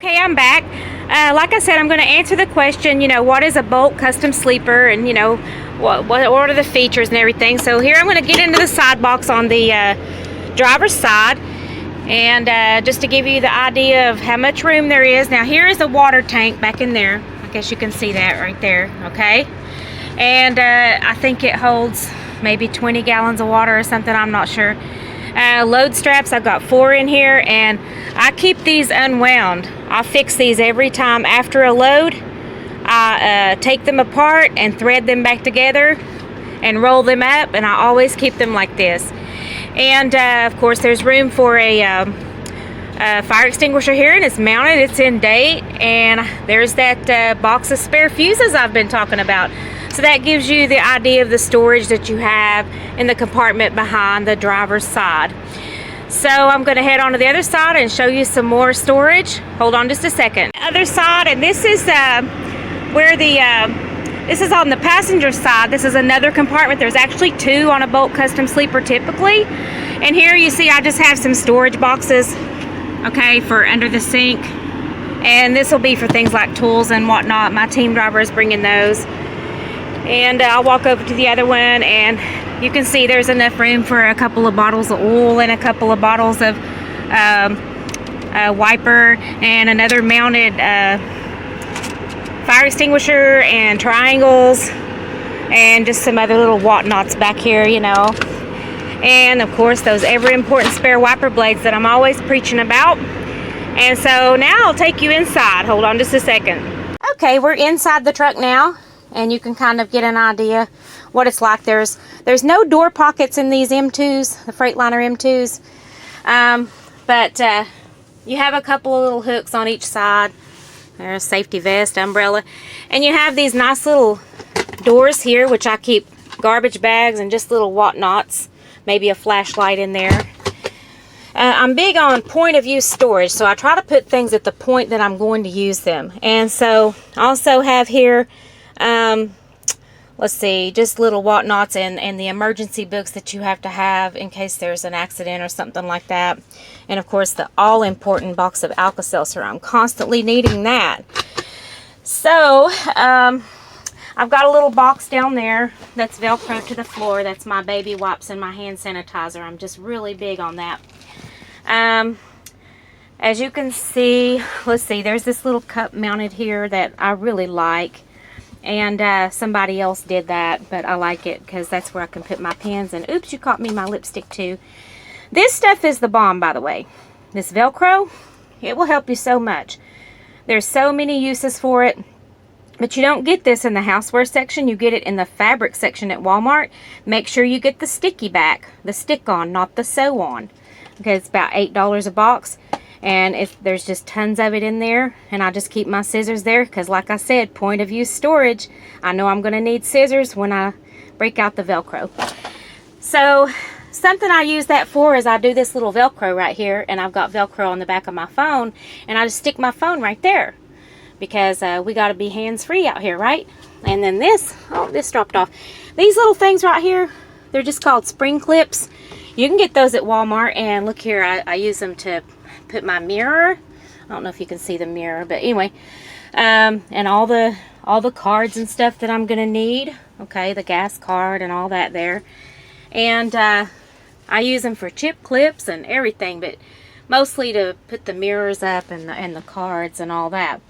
Okay, I'm back. Like I said, I'm going to answer the question, what is a bulk custom sleeper, and what are the features and everything. So here I'm going to get into the side box on the driver's side, and just to give you the idea of how much room there is. Now here is the water tank back in there. I guess you can see that right there. Okay, and I think it holds maybe 20 gallons of water or something. I'm not sure. Load straps, I've got 4 in here, and I keep these unwound. I fix these every time after a load. I take them apart and thread them back together and roll them up, and I always keep them like this. And of course there's room for a fire extinguisher here, and it's mounted, it's in date, and there's that box of spare fuses I've been talking about. So that gives you the idea of the storage that you have in the compartment behind the driver's side. So I'm going to head on to the other side and show you some more storage. Hold on just a second. Other side, and this is where this is on the passenger side. This is another compartment. There's actually 2 on a bulk custom sleeper typically. And here you see I just have some storage boxes, okay, for under the sink. And this will be for things like tools and whatnot. My team driver is bringing those. And I'll walk over to the other one, and you can see there's enough room for a couple of bottles of oil and a couple of bottles of wiper and another mounted fire extinguisher and triangles and just some other little whatnots back here, and of course those ever important spare wiper blades that I'm always preaching about. And so now I'll take you inside. Hold on just a second. Okay, we're inside the truck now, and you can kind of get an idea what it's like. There's no door pockets in these M2s, the Freightliner M2s, but you have a couple of little hooks on each side. There's a safety vest, umbrella, and you have these nice little doors here, which I keep garbage bags and just little whatnots, maybe a flashlight in there. I'm big on point of use storage, so I try to put things at the point that I'm going to use them. And so I also have here let's see, just little whatnots and the emergency books that you have to have in case there's an accident or something like that. And of course the all-important box of Alka-Seltzer. I'm constantly needing that. So I've got a little box down there that's Velcro to the floor. That's my baby wipes and my hand sanitizer. I'm just really big on that. As you can see, let's see, there's this little cup mounted here that I really like. And somebody else did that, but I like it because that's where I can put my pens. And oops, you caught me my lipstick too. This stuff is the bomb, by the way. This Velcro, it will help you so much. There's so many uses for it, but you don't get this in the houseware section. You get it in the fabric section at Walmart. Make sure you get the sticky back, the stick-on, not the sew-on. Okay, it's about $8 a box. And there's just tons of it in there, and I just keep my scissors there because, like I said, point of use storage. I know I'm going to need scissors when I break out the Velcro. So something I use that for is I do this little Velcro right here, and I've got Velcro on the back of my phone, and I just stick my phone right there because we got to be hands-free out here, right? And then this dropped off. These little things right here, they're just called spring clips. You can get those at Walmart, and look here, I use them to put my mirror. I don't know if you can see the mirror, but anyway, and all the cards and stuff that I'm gonna need. Okay, the gas card and all that there, and I use them for chip clips and everything, but mostly to put the mirrors up and the cards and all that.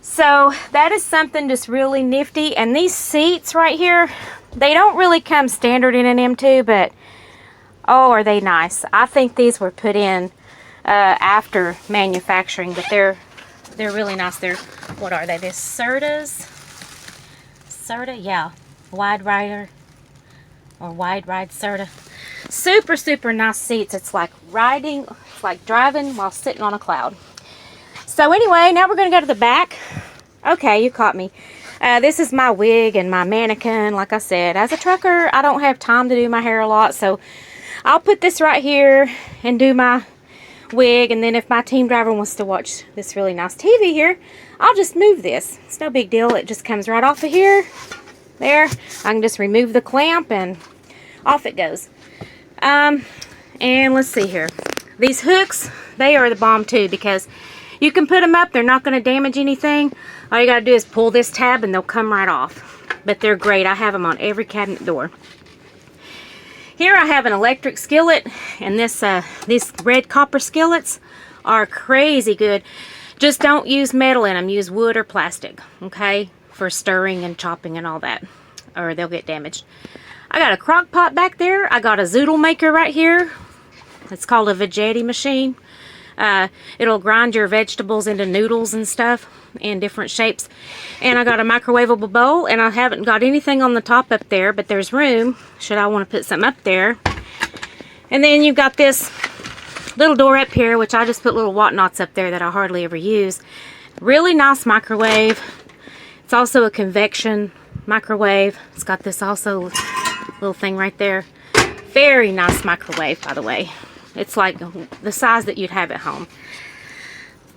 So that is something just really nifty. And these seats right here, they don't really come standard in an M2, but oh, are they nice. I think these were put in after manufacturing, but they're really nice. They're, what are they? They're Serta, yeah, wide ride Serta. Super nice seats. It's like driving while sitting on a cloud. So anyway, now we're gonna go to the back. Okay, you caught me. This is my wig and my mannequin. Like I said, as a trucker, I don't have time to do my hair a lot, so I'll put this right here and do my wig, and then if my team driver wants to watch this really nice TV here, I'll just move this. It's no big deal. It just comes right off of here. There. I can just remove the clamp and off it goes. And let's see here. These hooks, they are the bomb too, because You can put them up. They're not going to damage anything. All you got to do is pull this tab and they'll come right off. But they're great. I have them on every cabinet door. Here I have an electric skillet, and these red copper skillets are crazy good. Just don't use metal in them. Use wood or plastic, okay, for stirring and chopping and all that, or they'll get damaged. I got a crock pot back there. I got a zoodle maker right here. It's called a veggetti machine. It'll grind your vegetables into noodles and stuff in different shapes. And I got a microwavable bowl, and I haven't got anything on the top up there, but there's room should I want to put something up there. And then you've got this little door up here, which I just put little whatnots up there that I hardly ever use. Really nice microwave. It's also a convection microwave. It's got this also little thing right there. Very nice microwave, by the way. It's like the size that you'd have at home.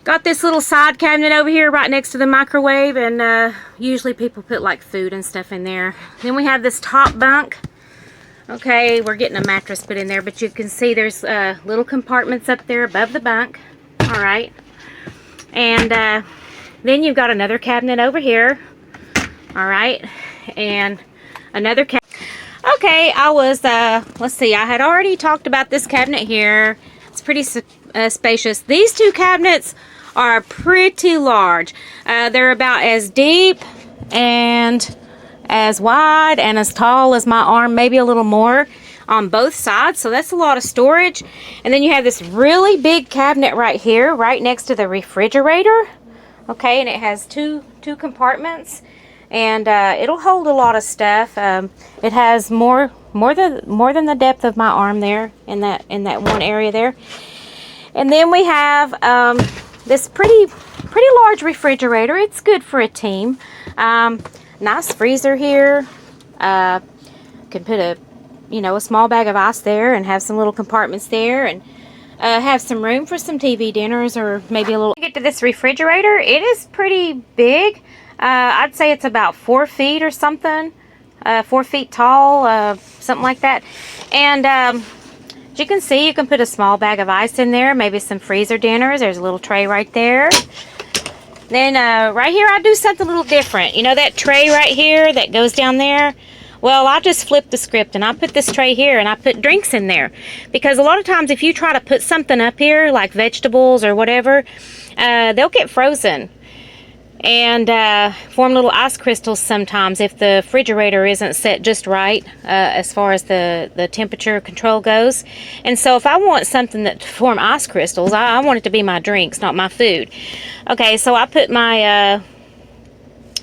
Got this little side cabinet over here right next to the microwave, and usually people put like food and stuff in there. Then we have this top bunk. Okay, we're getting a mattress put in there, but you can see there's little compartments up there above the bunk. All right. And then you've got another cabinet over here. All right. And another cabinet. Okay, I was, let's see, I had already talked about this cabinet here. It's pretty spacious. These two cabinets are pretty large. They're about as deep and as wide and as tall as my arm, maybe a little more on both sides. So that's a lot of storage. And then you have this really big cabinet right here, right next to the refrigerator. Okay, and it has two compartments. And it'll hold a lot of stuff. It has more than the depth of my arm there in that one area there. And then we have this pretty large refrigerator. It's good for a team. Nice freezer here. Can put a small bag of ice there and have some little compartments there, and have some room for some TV dinners or maybe a little. Get to this refrigerator. It is pretty big. I'd say it's about 4 feet or something, 4 feet tall, something like that. And as you can see, you can put a small bag of ice in there, maybe some freezer dinners. There's a little tray right there. Then right here, I do something a little different. You know that tray right here that goes down there? Well, I just flip the script and I put this tray here and I put drinks in there. Because a lot of times if you try to put something up here, like vegetables or whatever, they'll get frozen and form little ice crystals sometimes if the refrigerator isn't set just right as far as the temperature control goes. And so if I want something that to form ice crystals, I want it to be my drinks, not my food. Okay, so I put my,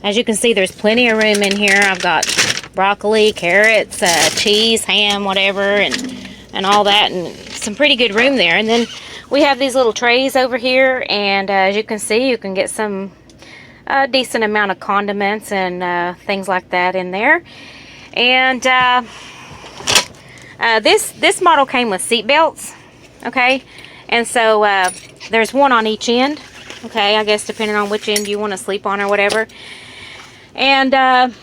as you can see, there's plenty of room in here. I've got broccoli, carrots, cheese, ham, whatever, and all that, and some pretty good room there. And then we have these little trays over here, and as you can see, you can get some decent amount of condiments and things like that in there. And this model came with seat belts, okay, and so there's one on each end, okay, I guess depending on which end you want to sleep on or whatever. And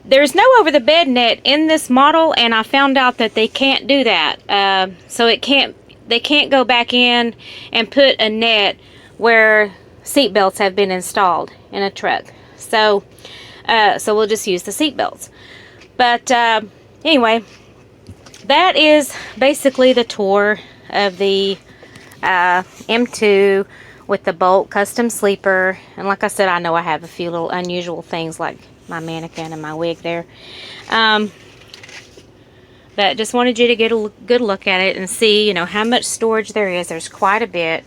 there's no over the bed net in this model, and I found out that they can't do that. So they can't go back in and put a net where seat belts have been installed in a truck. So we'll just use the seat belts. But anyway, that is basically the tour of the M2 with the Bolt custom sleeper. And like I said, I know I have a few little unusual things like my mannequin and my wig there. But just wanted you to get a good look at it and see, how much storage there is. There's quite a bit.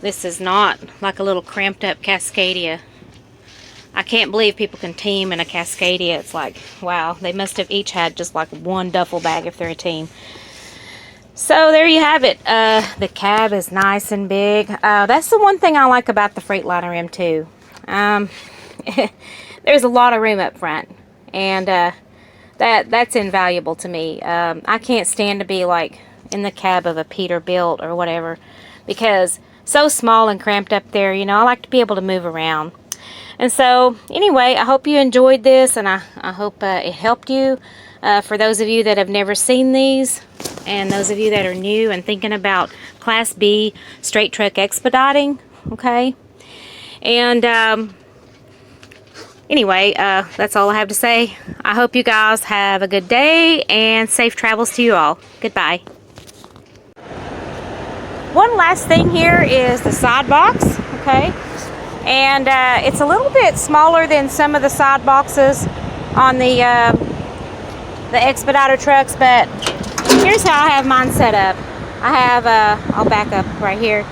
This is not like a little cramped up Cascadia. I can't believe people can team in a Cascadia. It's like, wow, they must have each had just like one duffel bag if they're a team. So there you have it. The cab is nice and big. That's the one thing I like about the Freightliner M2. There's a lot of room up front, and that's invaluable to me. I can't stand to be like in the cab of a Peterbilt or whatever, because so small and cramped up there. I like to be able to move around. And so anyway, I hope you enjoyed this, and I hope it helped you. For those of you that have never seen these, and those of you that are new and thinking about Class B straight truck expediting, okay? And anyway, that's all I have to say. I hope you guys have a good day and safe travels to you all. Goodbye. One last thing here is the side box, okay? And it's a little bit smaller than some of the side boxes on the Expediter trucks, but here's how I have mine set up. I have, I'll back up right here.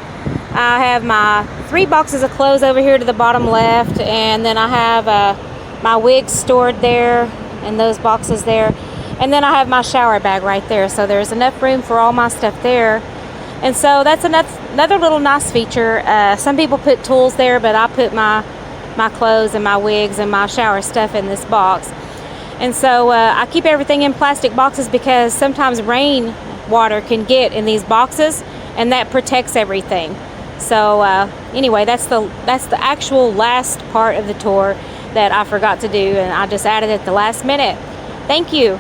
I have my 3 boxes of clothes over here to the bottom left, and then I have my wigs stored there and those boxes there, and then I have my shower bag right there, so there's enough room for all my stuff there. And so that's another little nice feature. Some people put tools there, but I put my clothes and my wigs and my shower stuff in this box. And so I keep everything in plastic boxes because sometimes rain water can get in these boxes, and that protects everything. So anyway, that's the actual last part of the tour that I forgot to do, and I just added it at the last minute. Thank you.